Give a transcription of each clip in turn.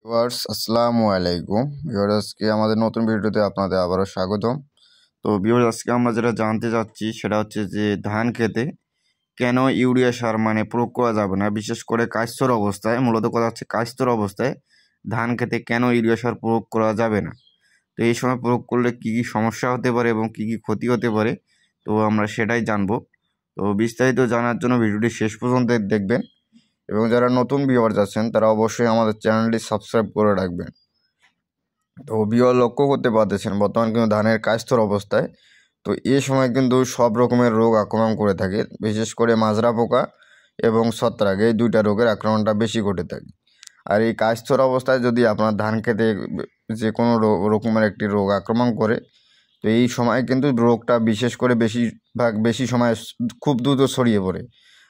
আসসালামু আলাইকুম ভিউয়ার্স, আজকে আমাদের নতুন ভিডিওতে আপনাদের আবারও স্বাগতম। তো ভিউয়ার্স, আজকে আমরা যেটা জানতে চাচ্ছি সেটা হচ্ছে যে ধান খেতে কেন ইউরিয়া সার প্রয়োগ করা যাবে না, বিশেষ করে কাস্তর অবস্থায়। মূলত কথা হচ্ছে কাস্তর অবস্থায় ধান খেতে কেন ইউরিয়া সার প্রয়োগ করা যাবে না। তো এই সময় প্রয়োগ করলে কী কী সমস্যা হতে পারে এবং কী কী ক্ষতি হতে পারে, তো আমরা সেটাই জানবো। তো বিস্তারিত জানার জন্য ভিডিওটি শেষ পর্যন্ত দেখবেন এবং যারা নতুন ভিউয়ার্স আছেন তারা অবশ্যই আমাদের চ্যানেলটি সাবস্ক্রাইব করে রাখবেন। তো ভিউয়ার লক্ষ্য করতে পারতেছেন বর্তমান কিন্তু ধানের কাস্তর অবস্থায়। তো এই সময় কিন্তু সব রকমের রোগ আক্রমণ করে থাকে, বিশেষ করে মাজরা পোকা এবং ছত্রাক, এই দুইটা রোগের আক্রমণটা বেশি ঘটে থাকে। আর এই কাস্তর অবস্থায় যদি আপনার ধান খেতে যে কোনো রকমের একটি রোগ আক্রমণ করে, তো এই সময় কিন্তু রোগটা বিশেষ করে বেশি সময় খুব দ্রুত ছড়িয়ে পড়ে।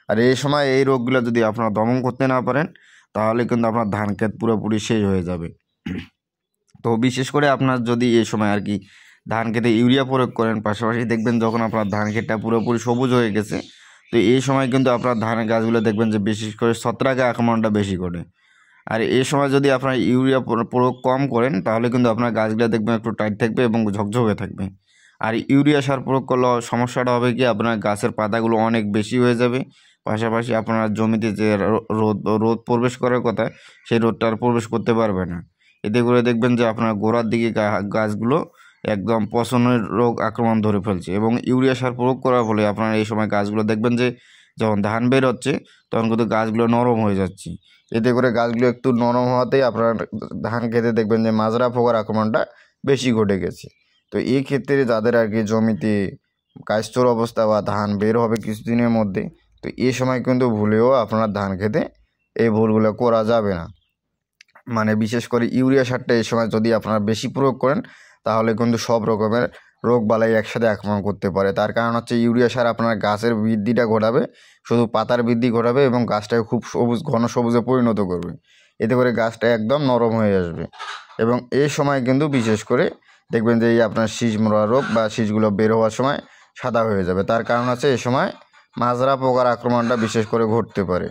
আর এই সময় এই রোগগুলো যদি আপনারা দমন করতে না পারেন তাহলে কিন্তু আপনার ধান ক্ষেত পুরোপুরি শেষ হয়ে যাবে। তো বিশেষ করে আপনার যদি এই সময় ধান খেতে ইউরিয়া প্রয়োগ করেন, পাশাপাশি দেখবেন যখন আপনার ধান ক্ষেতটা পুরোপুরি সবুজ হয়ে গেছে, তো এই সময় কিন্তু আপনার ধানের গাছগুলো দেখবেন যে বিশেষ করে ছত্রাকের আক্রমণটা বেশি করে। আর এই সময় যদি আপনার ইউরিয়া প্রয়োগ কম করেন তাহলে কিন্তু আপনার গাছগুলো দেখবেন একটু টাইট থাকবে এবং ঝকঝকে থাকবে। আর ইউরিয়া সার প্রয়োগ করলে সমস্যাটা হবে কি, আপনার গাছের পাতাগুলো অনেক বেশি হয়ে যাবে, পাশাপাশি আপনার জমিতে যে রোদ প্রবেশ করার কথা সেই রোদটা আর প্রবেশ করতে পারবে না। এতে করে দেখবেন যে আপনার গোড়ার দিকে গাছগুলো একদম পচনের রোগ আক্রমণ ধরে ফেলছে। এবং ইউরিয়া সার প্রয়োগ করার ফলে আপনার এই সময় গাছগুলো দেখবেন যে যখন ধান বের হচ্ছে তখন কিন্তু গাছগুলো নরম হয়ে যাচ্ছে। এতে করে গাছগুলো একটু নরম হওয়াতেই আপনার ধান খেতে দেখবেন যে মাজরা পোকার আক্রমণটা বেশি ঘটে গেছে। তো এই ক্ষেত্রে যাদের জমিতে কাস্তর অবস্থা বা ধান বের হবে কিছুদিনের মধ্যে, তো এই সময় কিন্তু ভুলেও আপনার ধান খেতে এই ভুলগুলো করা যাবে না। বিশেষ করে ইউরিয়া সারটা এই সময় যদি আপনারা বেশি প্রয়োগ করেন তাহলে কিন্তু সব রকমের রোগ বালাই একসাথে আক্রমণ করতে পারে। তার কারণ হচ্ছে ইউরিয়া সার আপনার গাছের বৃদ্ধিটা ঘটাবে, শুধু পাতার বৃদ্ধি ঘটাবে এবং গাছটাকে খুব ঘন সবুজে পরিণত করবে। এতে করে গাছটা একদম নরম হয়ে আসবে এবং এই সময় কিন্তু বিশেষ করে দেখবেন যে এই আপনার শীষ মরা রোগ বা শীষগুলো বের হওয়ার সময় সাদা হয়ে যাবে। তার কারণ আছে এই সময় মাজরা পোকার আক্রমণটা বিশেষ করে ঘটতে পারে।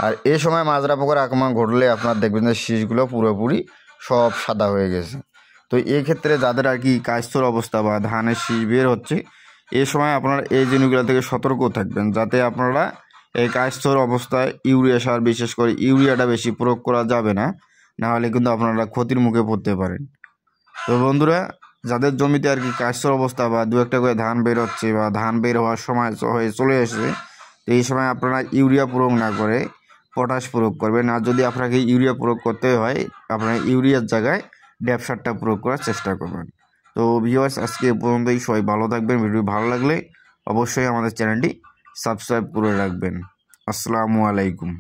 আর এই সময় মাজরা পোকার আক্রমণ ঘটলে আপনার দেখবেন যে শীষগুলো পুরোপুরি সব সাদা হয়ে গেছে। তো এই ক্ষেত্রে যাদের কাস্তর অবস্থা বা ধানের শীষ বের হচ্ছে, এই সময় আপনারা এই জিনিসগুলো থেকে সতর্ক থাকবেন যাতে আপনারা এই কাস্তর অবস্থায় ইউরিয়া সার, বিশেষ করে ইউরিয়াটা বেশি প্রয়োগ করা যাবে না, নাহলে কিন্তু আপনারা ক্ষতির মুখে পড়তে পারেন। তো বন্ধুরা, যাদের জমিতে কাস্তর অবস্থা বা দু একটা করে ধান বের হচ্ছে বা ধান বের হওয়ার সময় হয়ে চলে এসেছে, তো এই সময় আপনারা ইউরিয়া প্রয়োগ না করে পটাশ প্রয়োগ করবেন। আর যদি আপনাকে ইউরিয়া প্রয়োগ করতে হয় আপনারা ইউরিয়ার জায়গায় ড্যাপ সারটা প্রয়োগ করার চেষ্টা করবেন। তো ভিউয়ার্স, আজকে এ পর্যন্তই। সবাই ভালো থাকবেন। ভিডিও ভালো লাগলে অবশ্যই আমাদের চ্যানেলটি সাবস্ক্রাইব করে রাখবেন। আসসালামু আলাইকুম।